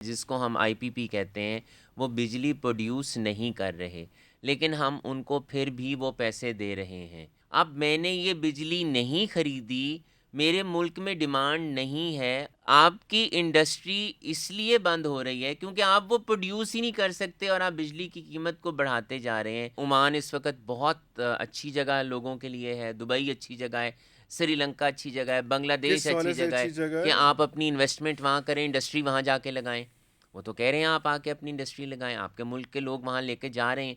جس کو ہم آئی پی پی کہتے ہیں، وہ بجلی پروڈیوس نہیں کر رہے، لیکن ہم ان کو پھر بھی وہ پیسے دے رہے ہیں۔ اب میں نے یہ بجلی نہیں خریدی، میرے ملک میں ڈیمانڈ نہیں ہے، آپ کی انڈسٹری اس لیے بند ہو رہی ہے کیونکہ آپ وہ پروڈیوس ہی نہیں کر سکتے اور آپ بجلی کی قیمت کو بڑھاتے جا رہے ہیں۔ عمان اس وقت بہت اچھی جگہ لوگوں کے لیے ہے، دبئی اچھی جگہ ہے، سری لنکا اچھی جگہ ہے، بنگلہ دیش کس اچھی حوالے سے جگہ ہے اچھی جگہ کہ ہے؟ آپ اپنی انویسٹمنٹ وہاں کریں، انڈسٹری وہاں جا کے لگائیں۔ وہ تو کہہ رہے ہیں آپ آ کے اپنی انڈسٹری لگائیں، آپ کے ملک کے لوگ وہاں لے کے جا رہے ہیں۔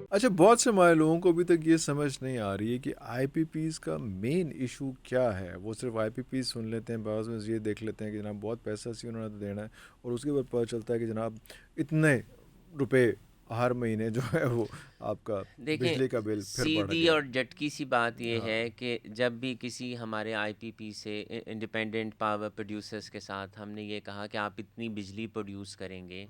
اچھا، بہت سے ہمارے لوگوں کو ابھی تک یہ سمجھ نہیں آ رہی ہے کہ آئی پی پیز کا مین ایشو کیا ہے۔ وہ صرف آئی پی پیز سن لیتے ہیں، بعض میں یہ دیکھ لیتے ہیں کہ جناب بہت پیسہ سی انہوں نے تو دینا ہے، اور اس کے بعد پتہ چلتا ہے کہ جناب اتنے روپے ہر مہینے جو ہے وہ آپ کا دیکھیں، بجلی کا بل پھر بڑھ سیدھی گیا۔ اور جھٹکی سی بات یہ ہاں، ہے کہ جب بھی کسی ہمارے آئی پی پی سے انڈیپینڈنٹ پاور پروڈیوسرز کے ساتھ ہم نے یہ کہا کہ آپ اتنی بجلی پروڈیوس کریں گے،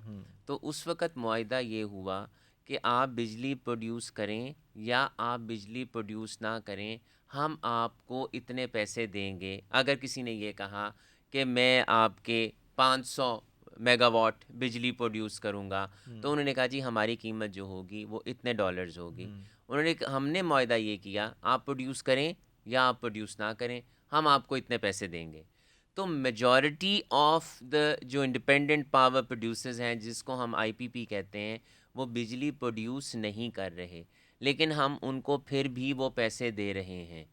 تو اس وقت معاہدہ یہ ہوا کہ آپ بجلی پروڈیوس کریں یا آپ بجلی پروڈیوس نہ کریں، ہم آپ کو اتنے پیسے دیں گے۔ اگر کسی نے یہ کہا کہ میں آپ کے 500 میگا واٹ بجلی پروڈیوس کروں گا، تو انہوں نے کہا جی ہماری قیمت جو ہوگی وہ اتنے ڈالرز ہوگی۔ ہم نے معاہدہ یہ کیا، آپ پروڈیوس کریں یا آپ پروڈیوس نہ کریں، ہم آپ کو اتنے پیسے دیں گے۔ تو میجورٹی آف دا جو انڈیپینڈنٹ پاور پروڈیوسرز ہیں، جس کو ہم آئی پی پی کہتے ہیں، وہ بجلی پروڈیوس نہیں کر رہے، لیکن ہم ان کو پھر بھی وہ پیسے دے رہے ہیں۔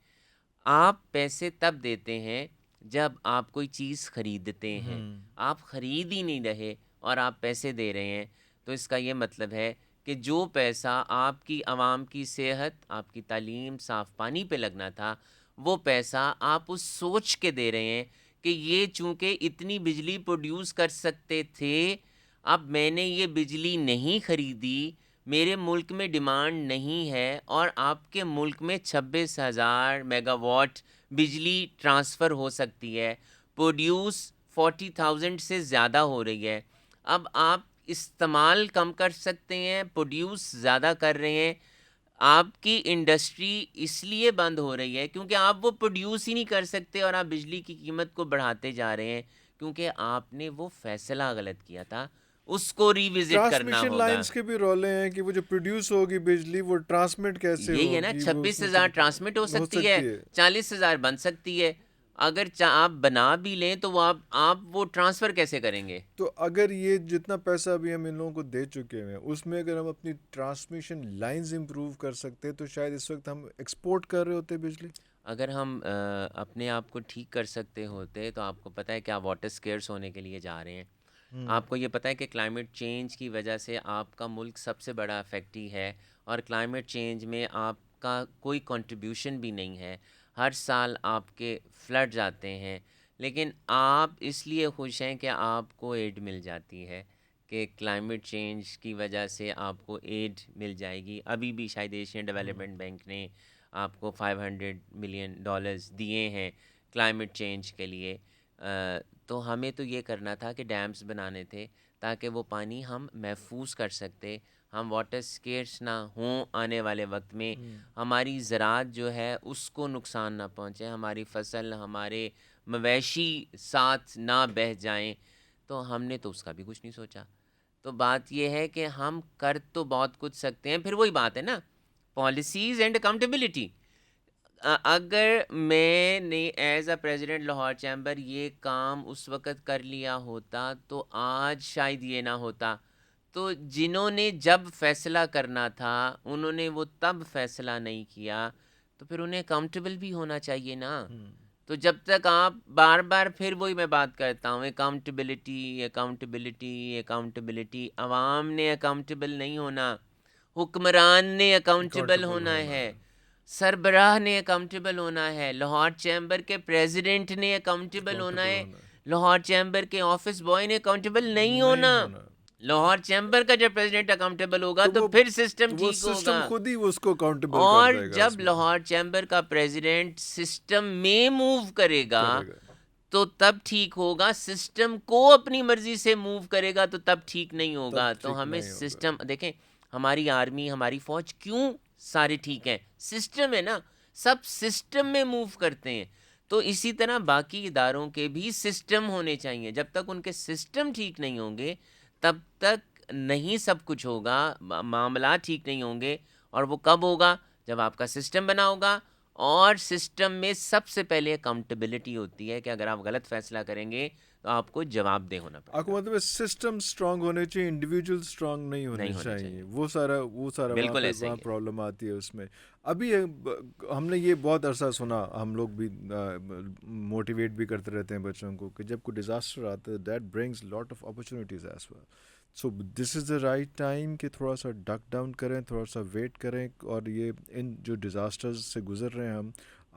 آپ پیسے تب دیتے ہیں جب آپ کوئی چیز خریدتے ہیں، آپ خرید ہی نہیں رہے اور آپ پیسے دے رہے ہیں، تو اس کا یہ مطلب ہے کہ جو پیسہ آپ کی عوام کی صحت، آپ کی تعلیم، صاف پانی پہ لگنا تھا، وہ پیسہ آپ اس سوچ کے دے رہے ہیں کہ یہ چونکہ اتنی بجلی پروڈیوس کر سکتے تھے، اب میں نے یہ بجلی نہیں خریدی، میرے ملک میں ڈیمانڈ نہیں ہے، اور آپ کے ملک میں 26,000 میگا واٹ بجلی ٹرانسفر ہو سکتی ہے، پروڈیوس 40,000 سے زیادہ ہو رہی ہے۔ اب آپ استعمال کم کر سکتے ہیں، پروڈیوس زیادہ کر رہے ہیں۔ آپ کی انڈسٹری اس لیے بند ہو رہی ہے کیونکہ آپ وہ پروڈیوس ہی نہیں کر سکتے اور آپ بجلی کی قیمت کو بڑھاتے جا رہے ہیں، کیونکہ آپ نے وہ فیصلہ غلط کیا تھا، اس کو ریوزٹ کرنا ٹرانسمیشن ہوگا۔ لائنز کے بھی رولے ہیں کہ وہ جو پروڈیوس ہوگی بجلی وہ ٹرانسمٹ کیسے یہی ہے نا، ہوگی، وہ اس میں 26,000 ٹرانسمٹ ہو سکتی ہے، 40,000 بن سکتی ہے۔ اگر آپ بنا بھی لیں تو وہ آپ وہ ٹرانسفر کیسے کریں گے؟ تو اگر یہ جتنا پیسہ ابھی ہم ان لوگوں کو دے چکے ہیں، اس میں اگر ہم اپنی ٹرانسمیشن لائنز امپروو کر سکتے تو شاید اس وقت ہم ایکسپورٹ کر رہے ہوتے بجلی۔ اگر ہم اپنے آپ کو ٹھیک کر سکتے ہوتے تو آپ کو پتہ ہے کہ آپ واٹر سکیئرس ہونے کے لیے جا رہے ہیں۔ آپ کو یہ پتہ ہے کہ کلائمیٹ چینج کی وجہ سے آپ کا ملک سب سے بڑا افیکٹی ہے، اور کلائمیٹ چینج میں آپ کا کوئی کنٹریبیوشن بھی نہیں ہے۔ ہر سال آپ کے فلڈز آتے ہیں، لیکن آپ اس لیے خوش ہیں کہ آپ کو ایڈ مل جاتی ہے، کہ کلائمیٹ چینج کی وجہ سے آپ کو ایڈ مل جائے گی۔ ابھی بھی شاید ایشین ڈیولپمنٹ بینک نے آپ کو $500 ملین دیے ہیں کلائمیٹ چینج کے لیے۔ تو ہمیں تو یہ کرنا تھا کہ ڈیمز بنانے تھے تاکہ وہ پانی ہم محفوظ کر سکتے، ہم واٹر سکیئرس نہ ہوں، آنے والے وقت میں ہماری زراعت جو ہے اس کو نقصان نہ پہنچے، ہماری فصل، ہمارے مویشی ساتھ نہ بہہ جائیں۔ تو ہم نے تو اس کا بھی کچھ نہیں سوچا۔ تو بات یہ ہے کہ ہم کر تو بہت کچھ سکتے ہیں، پھر وہی بات ہے نا، پالیسیز اینڈ اکاؤنٹیبلٹی۔ اگر میں نے as a president Lahore chamber یہ کام اس وقت کر لیا ہوتا تو آج شاید یہ نہ ہوتا۔ تو جنہوں نے جب فیصلہ کرنا تھا انہوں نے وہ تب فیصلہ نہیں کیا، تو پھر انہیں اکاؤنٹیبل بھی ہونا چاہیے نا۔ تو جب تک آپ بار بار، پھر وہی میں بات کرتا ہوں، اکاؤنٹیبلٹی اکاؤنٹیبلٹی اکاؤنٹیبلٹی، عوام نے اکاؤنٹیبل نہیں ہونا، حکمران نے اکاؤنٹیبل ہونا ہے، سربراہ نے اکاؤنٹیبل ہونا ہے، لاہور چیمبر کے پریزیڈنٹ نے اکاؤنٹیبل ہونا ہے، لاہور چیمبر کے آفس بوائے نے اکاؤنٹیبل نہیں ہونا۔ لاہور چیمبر کا جب پریزیڈنٹ اکاؤنٹیبل ہوگا تو پھر سسٹم وہ ٹھیک سسٹم ہوگا۔ خود ہی اس کو اکاؤنٹیبل کر اور دے گا۔ جب لاہور چیمبر کا پریزیڈنٹ سسٹم میں موو کرے گا تو تب ٹھیک ہوگا، سسٹم کو اپنی مرضی سے موو کرے گا تو تب ٹھیک نہیں ہوگا۔ تو ہمیں سسٹم دیکھیں، ہماری آرمی، ہماری فوج کیوں سارے ٹھیک ہیں؟ سسٹم ہے نا، سب سسٹم میں موو کرتے ہیں۔ تو اسی طرح باقی اداروں کے بھی سسٹم ہونے چاہیے. جب تک ان کے سسٹم ٹھیک نہیں ہوں گے تب تک نہیں سب کچھ ہوگا، معاملات ٹھیک نہیں ہوں گے. اور وہ کب ہوگا؟ جب آپ کا سسٹم بنا ہوگا. اور سسٹم میں سب سے پہلے اکاؤنٹیبلٹی ہوتی ہے کہ اگر آپ غلط فیصلہ کریں گے تو آپ کو جواب دہ ہونا پڑے آپ کو گا. مطلب سسٹم اسٹرانگ ہونے چاہیے، انڈیویجول اسٹرانگ نہیں ہونے نہیں ہونے چاہیے. چاہیے. وہ سارا بالکل ایسا وہاں ہی ہے. پرابلم آتی ہے اس میں. ابھی ہم نے یہ بہت عرصہ سنا، ہم لوگ بھی موٹیویٹ بھی کرتے رہتے ہیں بچوں کو کہ جب کوئی ڈیزاسٹر آتا ہے that brings lot of opportunities as well. So this is the right time کہ تھوڑا سا ڈک ڈاؤن کریں، تھوڑا سا ویٹ کریں، اور یہ ان جو ڈیزاسٹرز سے گزر رہے ہیں ہم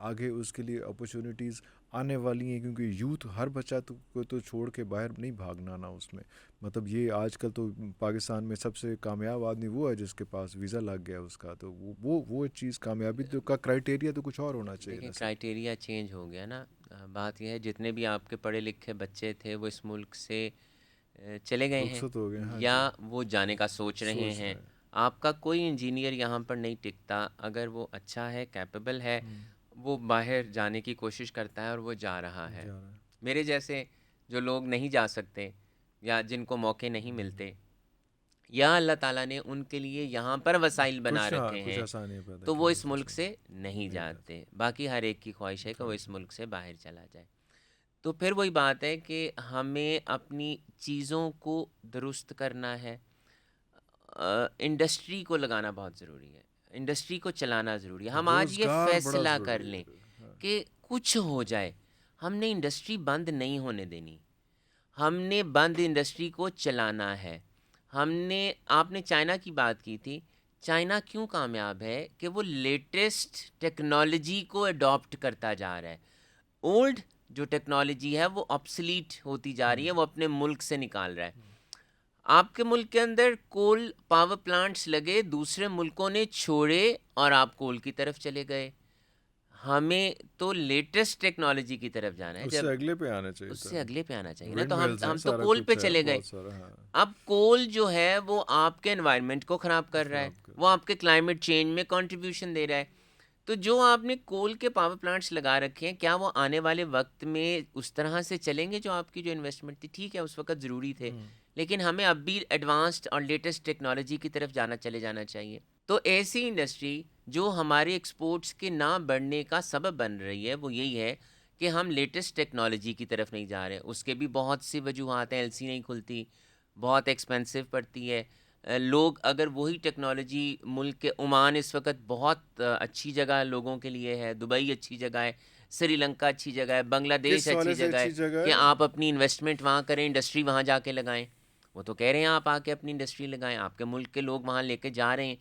آگے اس کے لیے اپرچونیٹیز آنے والی ہیں. کیونکہ یوتھ ہر بچہ کو تو چھوڑ کے باہر نہیں بھاگنا نا اس میں. مطلب یہ آج کل تو پاکستان میں سب سے کامیاب آدمی وہ ہے جس کے پاس ویزا لگ گیا اس کا. تو وہ چیز کامیابی تو کا کرائٹیریا تو کچھ اور ہونا چاہیے. دیکھیں کرائٹیریا چینج ہو گیا نا. بات یہ ہے جتنے بھی آپ کے پڑھے لکھے بچے تھے وہ اس ملک سے چلے گئے ہیں رخصت ہو گئے. ہاں یا جی، وہ جانے کا سوچ رہے ہیں. آپ کا کوئی انجینئر یہاں پر نہیں ٹکتا. اگر وہ اچھا ہے، کیپیبل ہے، وہ باہر جانے کی کوشش کرتا ہے اور وہ جا رہا ہے. میرے جیسے جو لوگ نہیں جا سکتے یا جن کو موقع نہیں ملتے، یا اللہ تعالیٰ نے ان کے لیے یہاں پر وسائل بنا رکھے کچھ ہیں آسانی پیدا تو کی وہ ہے اس ملک سے نہیں جاتے. باقی ہر ایک کی خواہش ہے کہ وہ اس ملک سے باہر چلا جائے. تو پھر وہی بات ہے کہ ہمیں اپنی چیزوں کو درست کرنا ہے. انڈسٹری کو لگانا بہت ضروری ہے، انڈسٹری کو چلانا ضروری ہے. ہم آج یہ روزگار بڑا فیصلہ کر ضروری لیں ہے. کہ کچھ ہو جائے، ہم نے انڈسٹری بند نہیں ہونے دینی. ہم نے بند انڈسٹری کو چلانا ہے. آپ نے چائنا کی بات کی تھی. چائنا کیوں کامیاب ہے کہ وہ لیٹسٹ ٹیکنالوجی کو اڈاپٹ کرتا جا رہا ہے. اولڈ جو ٹیکنالوجی ہے وہ آبسلیٹ ہوتی جا رہی ہے، وہ اپنے ملک سے نکال رہا ہے. آپ کے ملک کے اندر کول پاور پلانٹس لگے، دوسرے ملکوں نے چھوڑے اور آپ کول کی طرف چلے گئے. ہمیں تو لیٹسٹ ٹیکنالوجی کی طرف جانا ہے. اس جب سے اگلے پہ آنا چاہیے اس تھا. سے اگلے پہ آنا چاہیے نا. ونڈ تو ملز ہیں، ہم تو سارا کول پہ کچھ ہے چلے گئے. بہت سارا. ہاں، اب کول جو ہے وہ آپ کے انوائرمنٹ کو خراب کر رہا ہے، وہ آپ کے کلائمیٹ چینج میں کنٹریبیوشن دے رہا ہے. تو جو آپ نے کول کے پاور پلانٹس لگا رکھے ہیں، کیا وہ آنے والے وقت میں اس طرح سے چلیں گے جو آپ کی جو انویسٹمنٹ تھی؟ ٹھیک ہے اس وقت ضروری تھے، لیکن ہمیں اب بھی ایڈوانسڈ اور لیٹسٹ ٹیکنالوجی کی طرف چلے جانا چاہیے. تو ایسی انڈسٹری جو ہمارے ایکسپورٹس کے نہ بڑھنے کا سبب بن رہی ہے وہ یہی ہے کہ ہم لیٹسٹ ٹیکنالوجی کی طرف نہیں جا رہے. اس کے بھی بہت سی وجوہات ہیں. ایل سی نہیں کھلتی، بہت ایکسپینسو پڑتی ہے. لوگ اگر وہی ٹیکنالوجی ملک کے عمان اس وقت بہت اچھی جگہ لوگوں کے لیے ہے، دبئی اچھی جگہ ہے، سری لنکا اچھی جگہ ہے، بنگلہ دیش اچھی جگہ ہے کہ آپ اپنی انویسٹمنٹ وہاں کریں، انڈسٹری وہاں جا کے لگائیں. وہ تو کہہ رہے ہیں آپ آ کے اپنی انڈسٹری لگائیں، آپ کے ملک کے لوگ وہاں لے کے جا رہے ہیں.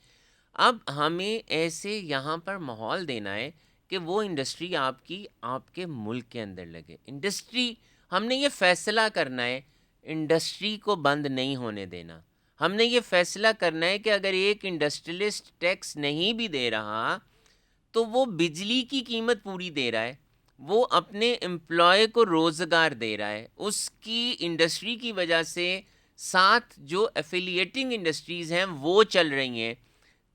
اب ہمیں ایسے یہاں پر ماحول دینا ہے کہ وہ انڈسٹری آپ کے ملک کے اندر لگے. انڈسٹری ہم نے یہ فیصلہ کرنا ہے، انڈسٹری کو بند نہیں ہونے دینا. ہم نے یہ فیصلہ کرنا ہے کہ اگر ایک انڈسٹریلسٹ ٹیکس نہیں بھی دے رہا تو وہ بجلی کی قیمت پوری دے رہا ہے، وہ اپنے امپلائی کو روزگار دے رہا ہے، اس کی انڈسٹری کی وجہ سے ساتھ جو ایفیلیٹنگ انڈسٹریز ہیں وہ چل رہی ہیں.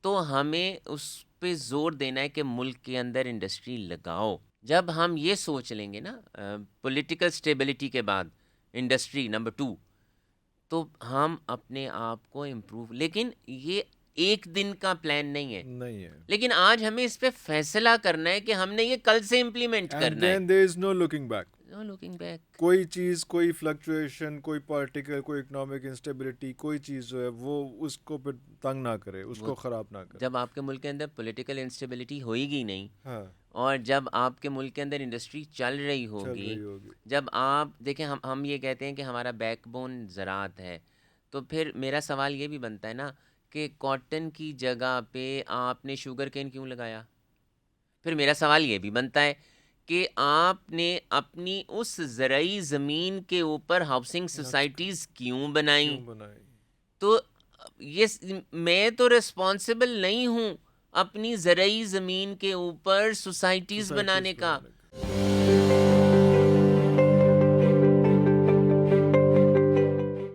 تو ہمیں اس پہ زور دینا ہے کہ ملک کے اندر انڈسٹری لگاؤ. جب ہم یہ سوچ لیں گے نا پولیٹیکل سٹیبلٹی کے بعد انڈسٹری نمبر 2، تو ہم اپنے آپ کو امپروو. لیکن یہ ایک دن کا پلان نہیں ہے، لیکن آج ہمیں اس پہ فیصلہ کرنا ہے کہ ہم نے یہ کل سے امپلیمنٹ کرنا ہے. And there is no looking back. No looking back. کوئی چیز، کوئی فلکچویشن، کوئی پولیٹیکل، کوئی اکنامک انسٹیبلٹی، کوئی چیز جو ہے وہ اس کو پھر تنگ نہ کرے، اس کو خراب نہ کرے. جب آپ کے ملک کے اندر پولیٹیکل انسٹیبلٹی ہوئے گی نہیں، ہاں، اور جب آپ کے ملک کے اندر انڈسٹری چل رہی ہوگی، جب آپ دیکھیں ہم یہ کہتے ہیں کہ ہمارا بیک بون زراعت ہے، تو پھر میرا سوال یہ بھی بنتا ہے نا کہ کاٹن کی جگہ پہ آپ نے شوگر کین کیوں لگایا؟ پھر میرا سوال یہ بھی بنتا ہے کہ آپ نے اپنی اس زرعی زمین کے اوپر ہاؤسنگ سوسائٹیز کیوں بنائیں؟ تو یہ میں تو ریسپانسبل نہیں ہوں اپنی زرعی زمین کے اوپر سوسائٹیز بنانے کا.